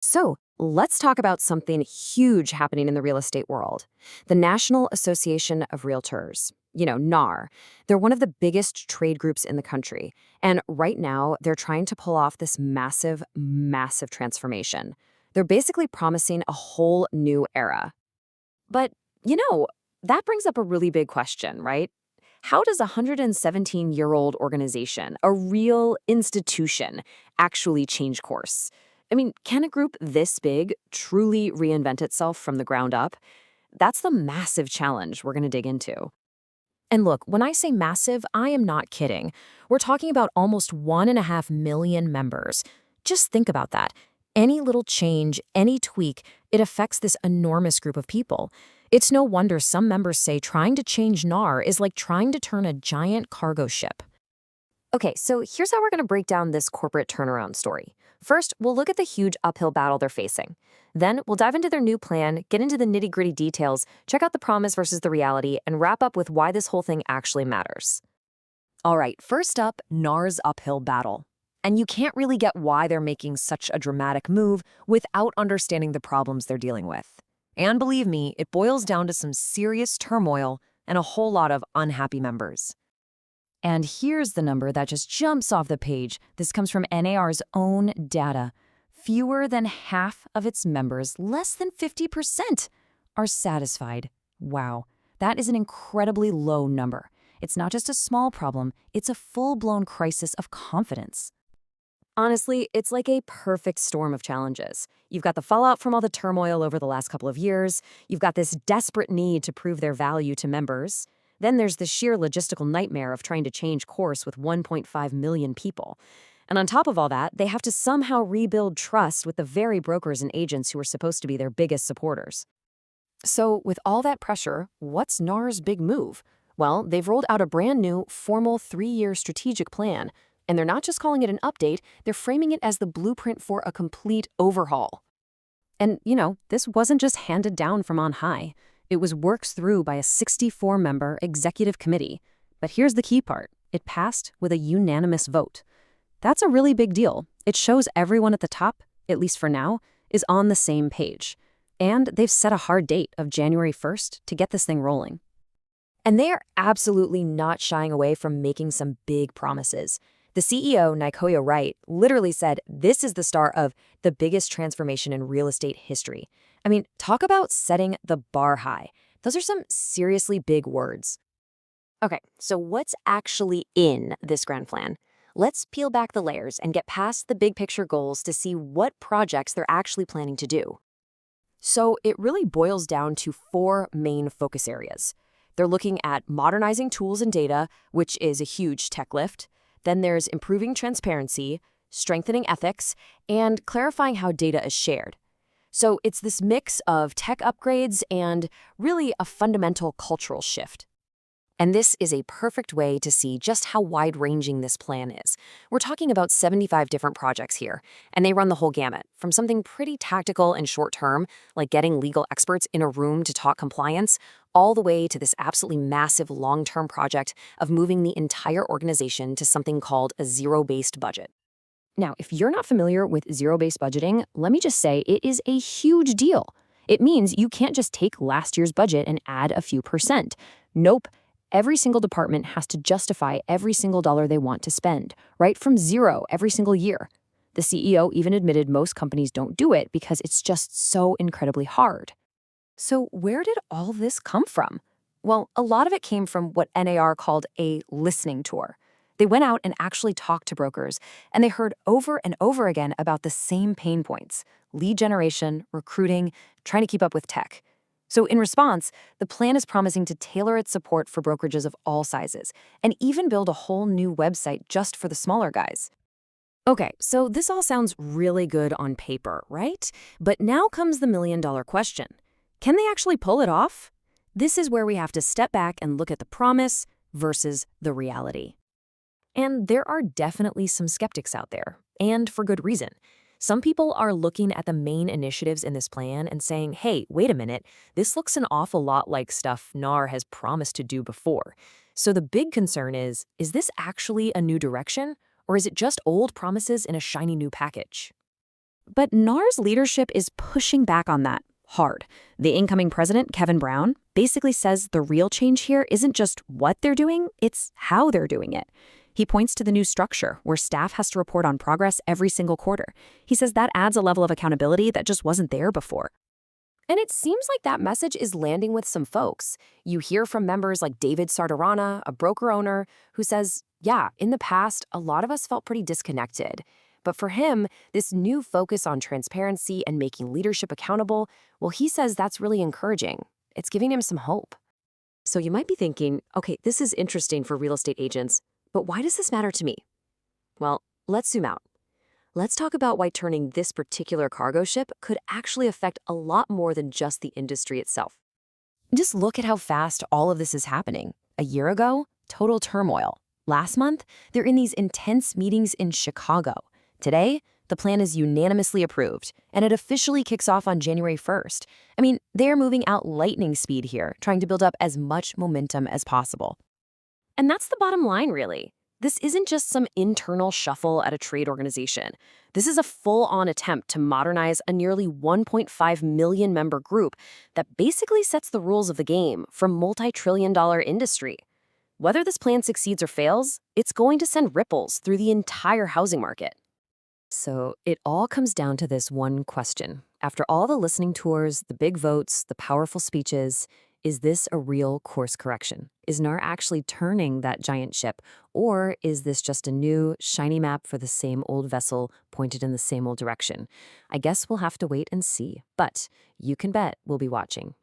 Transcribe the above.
So, let's talk about something huge happening in the real estate world. The National Association of Realtors, NAR. They're one of the biggest trade groups in the country. And right now, they're trying to pull off this massive, massive transformation. They're basically promising a whole new era. But, you know, that brings up a really big question, right? How does a 117-year-old organization, a real institution, actually change course? I mean, can a group this big truly reinvent itself from the ground up? That's the massive challenge we're going to dig into. And look, when I say massive, I am not kidding. We're talking about almost 1.5 million members. Just think about that. Any little change, any tweak, it affects this enormous group of people. It's no wonder some members say trying to change NAR is like trying to turn a giant cargo ship. Okay, so here's how we're going to break down this corporate turnaround story. First, we'll look at the huge uphill battle they're facing. Then, we'll dive into their new plan, get into the nitty-gritty details, check out the promise versus the reality, and wrap up with why this whole thing actually matters. All right, first up, NAR's uphill battle. And you can't really get why they're making such a dramatic move without understanding the problems they're dealing with. And believe me, it boils down to some serious turmoil and a whole lot of unhappy members. And here's the number that just jumps off the page. This comes from NAR's own data. Fewer than half of its members, less than 50%, are satisfied. Wow, that is an incredibly low number. It's not just a small problem, it's a full-blown crisis of confidence. Honestly, it's like a perfect storm of challenges. You've got the fallout from all the turmoil over the last couple of years. You've got this desperate need to prove their value to members. Then there's the sheer logistical nightmare of trying to change course with 1.5 million people. And on top of all that, they have to somehow rebuild trust with the very brokers and agents who are supposed to be their biggest supporters. So, with all that pressure, what's NAR's big move? Well, they've rolled out a brand new, formal 3-year strategic plan. And they're not just calling it an update, they're framing it as the blueprint for a complete overhaul. And, this wasn't just handed down from on high. It was worked through by a 64-member executive committee. But here's the key part. It passed with a unanimous vote. That's a really big deal. It shows everyone at the top, at least for now, is on the same page. And they've set a hard date of January 1st to get this thing rolling. And they are absolutely not shying away from making some big promises. The CEO, Nicoya Wright, literally said this is the start of the biggest transformation in real estate history. I mean, talk about setting the bar high. Those are some seriously big words. Okay, so what's actually in this grand plan? Let's peel back the layers and get past the big picture goals to see what projects they're actually planning to do. So it really boils down to 4 main focus areas. They're looking at modernizing tools and data, which is a huge tech lift. Then there's improving transparency, strengthening ethics, and clarifying how data is shared. So it's this mix of tech upgrades and really a fundamental cultural shift. And this is a perfect way to see just how wide-ranging this plan is. We're talking about 75 different projects here, and they run the whole gamut, from something pretty tactical and short-term, like getting legal experts in a room to talk compliance, all the way to this absolutely massive long-term project of moving the entire organization to something called a zero-based budget. Now, if you're not familiar with zero-based budgeting, let me just say it is a huge deal. It means you can't just take last year's budget and add a few percent. Nope. Every single department has to justify every single dollar they want to spend, right from zero every single year. The CEO even admitted most companies don't do it because it's just so incredibly hard. So where did all this come from? Well, a lot of it came from what NAR called a listening tour. They went out and actually talked to brokers, and they heard over and over again about the same pain points: lead generation, recruiting, trying to keep up with tech. So in response, the plan is promising to tailor its support for brokerages of all sizes and even build a whole new website just for the smaller guys. Okay, so this all sounds really good on paper, right? But now comes the million-dollar question. Can they actually pull it off? This is where we have to step back and look at the promise versus the reality. And there are definitely some skeptics out there, and for good reason. Some people are looking at the main initiatives in this plan and saying, hey, wait a minute, this looks an awful lot like stuff NAR has promised to do before. So the big concern is this actually a new direction, or is it just old promises in a shiny new package? But NAR's leadership is pushing back on that hard. The incoming president, Kevin Brown, basically says the real change here isn't just what they're doing, it's how they're doing it. He points to the new structure where staff has to report on progress every single quarter. He says that adds a level of accountability that just wasn't there before. And it seems like that message is landing with some folks. You hear from members like David Sardarana, a broker owner, who says, yeah, in the past, a lot of us felt pretty disconnected. But for him, this new focus on transparency and making leadership accountable, well, he says that's really encouraging. It's giving him some hope. So you might be thinking, okay, this is interesting for real estate agents, but why does this matter to me? Well, let's zoom out. Let's talk about why turning this particular cargo ship could actually affect a lot more than just the industry itself. Just look at how fast all of this is happening. A year ago, total turmoil. Last month, they're in these intense meetings in Chicago. Today, the plan is unanimously approved, and it officially kicks off on January 1st. I mean, they're moving at lightning speed here, trying to build up as much momentum as possible. And that's the bottom line, really. This isn't just some internal shuffle at a trade organization. This is a full-on attempt to modernize a nearly 1.5 million member group that basically sets the rules of the game for a multi-trillion-dollar industry. Whether this plan succeeds or fails, it's going to send ripples through the entire housing market. So it all comes down to this one question. After all the listening tours, the big votes, the powerful speeches, is this a real course correction? Is NAR actually turning that giant ship? Or is this just a new, shiny map for the same old vessel pointed in the same old direction? I guess we'll have to wait and see. But you can bet we'll be watching.